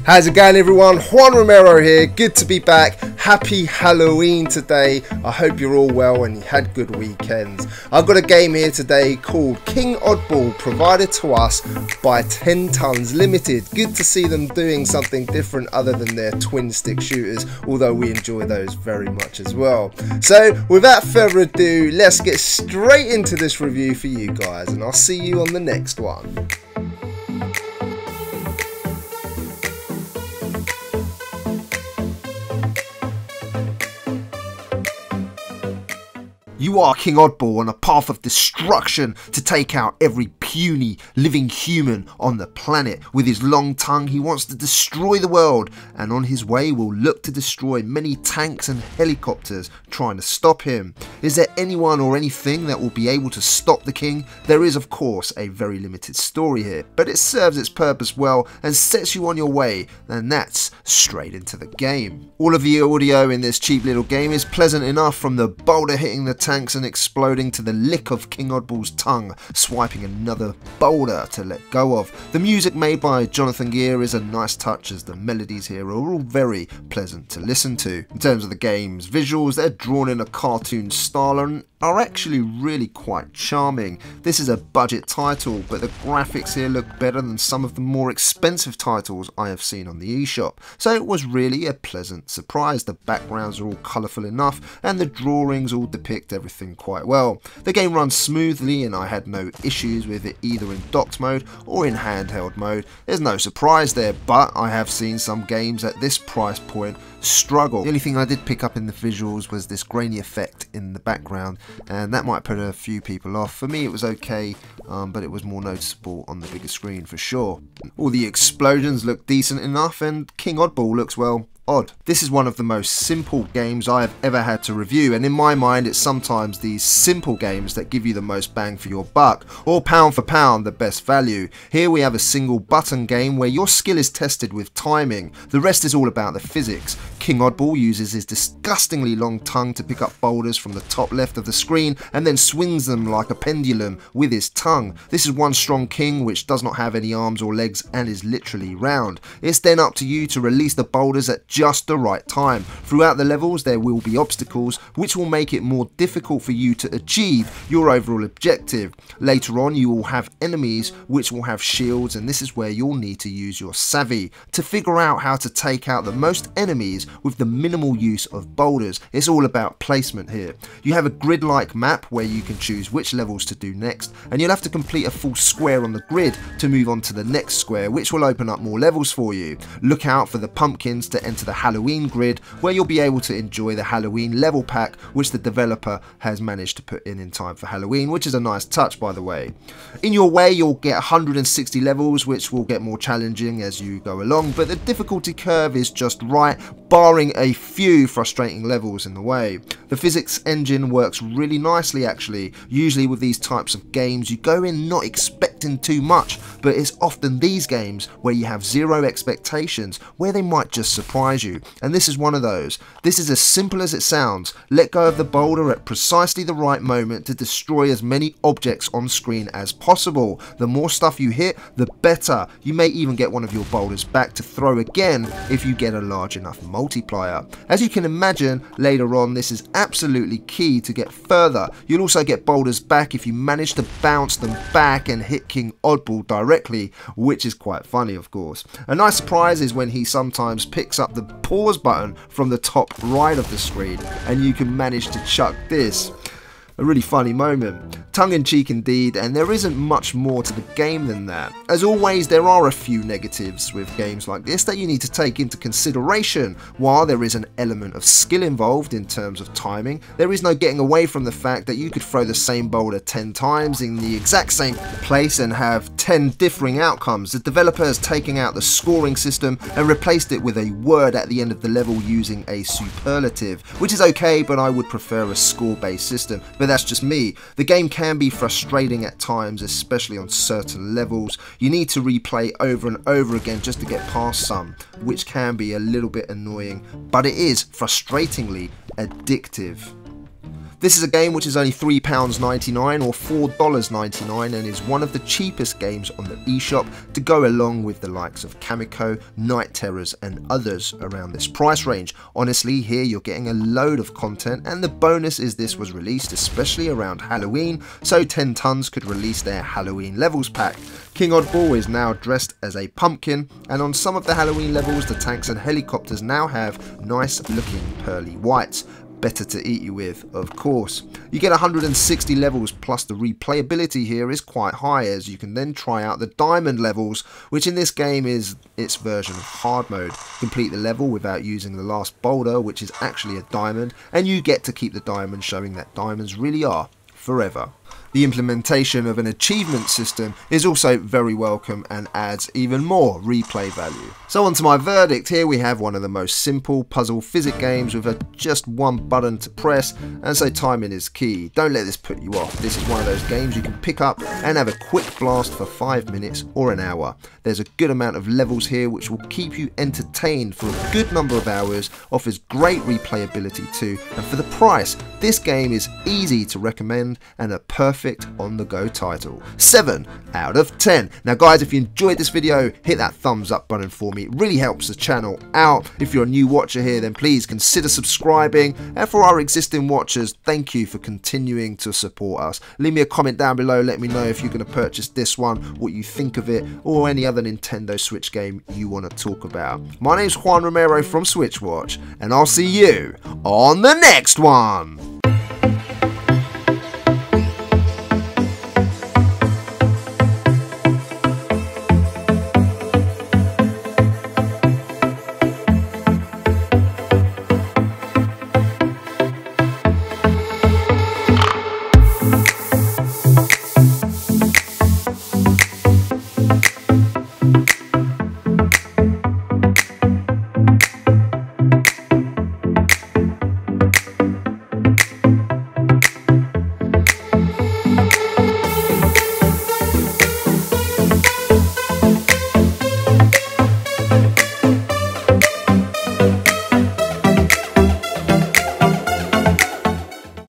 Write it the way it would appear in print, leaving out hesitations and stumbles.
How's it going, everyone? Juan Romero here. Good to be back. Happy Halloween today. I hope you're all well and you had good weekends. I've got a game here today called King Oddball, provided to us by 10 Tons Limited. Good to see them doing something different other than their twin stick shooters, although we enjoy those very much as well. So without further ado, let's get straight into this review for you guys, and I'll see you on the next one. You are King Oddball on a path of destruction to take out every puny living human on the planet. With his long tongue, he wants to destroy the world, and on his way will look to destroy many tanks and helicopters trying to stop him. Is there anyone or anything that will be able to stop the king? There is, of course, a very limited story here, but it serves its purpose well and sets you on your way, and that's straight into the game. All of the audio in this cheap little game is pleasant enough, from the boulder hitting the tanks and exploding to the lick of King Oddball's tongue swiping another boulder to let go of. The music made by Jonathan Gear is a nice touch, as the melodies here are all very pleasant to listen to. In terms of the game's visuals, they're drawn in a cartoon style and are actually really quite charming. This is a budget title, but the graphics here look better than some of the more expensive titles I have seen on the eShop, so it was really a pleasant surprise. The backgrounds are all colourful enough and the drawings all depict everything quite well. The game runs smoothly and I had no issues with it either in docked mode or in handheld mode. There's no surprise there, but I have seen some games at this price point struggle. The only thing I did pick up in the visuals was this grainy effect in the background, and that might put a few people off. For me it was okay, but it was more noticeable on the bigger screen for sure. All the explosions look decent enough, and King Oddball looks, well, odd. This is one of the most simple games I have ever had to review, and in my mind it's sometimes these simple games that give you the most bang for your buck, or pound for pound the best value. Here we have a single button game where your skill is tested with timing. The rest is all about the physics. King Oddball uses his disgustingly long tongue to pick up boulders from the top left of the screen and then swings them like a pendulum with his tongue. This is one strong king which does not have any arms or legs and is literally round. It's then up to you to release the boulders at just the right time. Throughout the levels there will be obstacles which will make it more difficult for you to achieve your overall objective. Later on you will have enemies which will have shields, and this is where you'll need to use your savvy to figure out how to take out the most enemies with the minimal use of boulders. It's all about placement here. You have a grid-like map where you can choose which levels to do next, and you'll have to complete a full square on the grid to move on to the next square, which will open up more levels for you. Look out for the pumpkins to enter the Halloween grid, where you'll be able to enjoy the Halloween level pack which the developer has managed to put in time for Halloween, which is a nice touch, by the way. In your way you'll get 160 levels, which will get more challenging as you go along, but the difficulty curve is just right, barring a few frustrating levels in the way. The physics engine works really nicely actually. Usually with these types of games you go in not expecting too much, but it's often these games where you have zero expectations where they might just surprise you, and this is one of those. This is as simple as it sounds. Let go of the boulder at precisely the right moment to destroy as many objects on screen as possible. The more stuff you hit, the better. You may even get one of your boulders back to throw again if you get a large enough multiplier. As you can imagine, later on this is absolutely key to get further. You'll also get boulders back if you manage to bounce them back and hit King Oddball directly, which is quite funny of course. A nice surprise is when he sometimes picks up the pause button from the top right of the screen and you can manage to chuck this. A really funny moment. Tongue-in-cheek indeed, and there isn't much more to the game than that. As always, there are a few negatives with games like this that you need to take into consideration. While there is an element of skill involved in terms of timing, there is no getting away from the fact that you could throw the same boulder 10 times in the exact same place and have 10 differing outcomes. The developer has taken out the scoring system and replaced it with a word at the end of the level using a superlative, which is okay, but I would prefer a score-based system. But that's just me. The game can be frustrating at times, especially on certain levels. You need to replay over and over again just to get past some, which can be a little bit annoying, but it is frustratingly addictive. This is a game which is only £3.99 or $4.99 and is one of the cheapest games on the eShop to go along with the likes of Kamiko, Night Terrors and others around this price range. Honestly, here you're getting a load of content, and the bonus is this was released especially around Halloween, so 10 Tons could release their Halloween levels pack. King Oddball is now dressed as a pumpkin, and on some of the Halloween levels the tanks and helicopters now have nice looking pearly whites. Better to eat you with, of course. You get 160 levels, plus the replayability here is quite high, as you can then try out the diamond levels, which in this game is its version of hard mode. Complete the level without using the last boulder, which is actually a diamond, and you get to keep the diamond, showing that diamonds really are forever. The implementation of an achievement system is also very welcome and adds even more replay value. So on to my verdict. Here we have one of the most simple puzzle physics games with just one button to press, and so timing is key. Don't let this put you off. This is one of those games you can pick up and have a quick blast for 5 minutes or an hour. There's a good amount of levels here which will keep you entertained for a good number of hours, offers great replayability too, and for the price, this game is easy to recommend and a perfect on-the-go title. 7 out of 10. Now guys, if you enjoyed this video, hit that thumbs up button for me. It really helps the channel out. If you're a new watcher here, then please consider subscribing, and for our existing watchers, thank you for continuing to support us. Leave me a comment down below, let me know if you're going to purchase this one, what you think of it, or any other Nintendo Switch game you want to talk about. My name's Juan Romero from SwitchWatch, and I'll see you on the next one.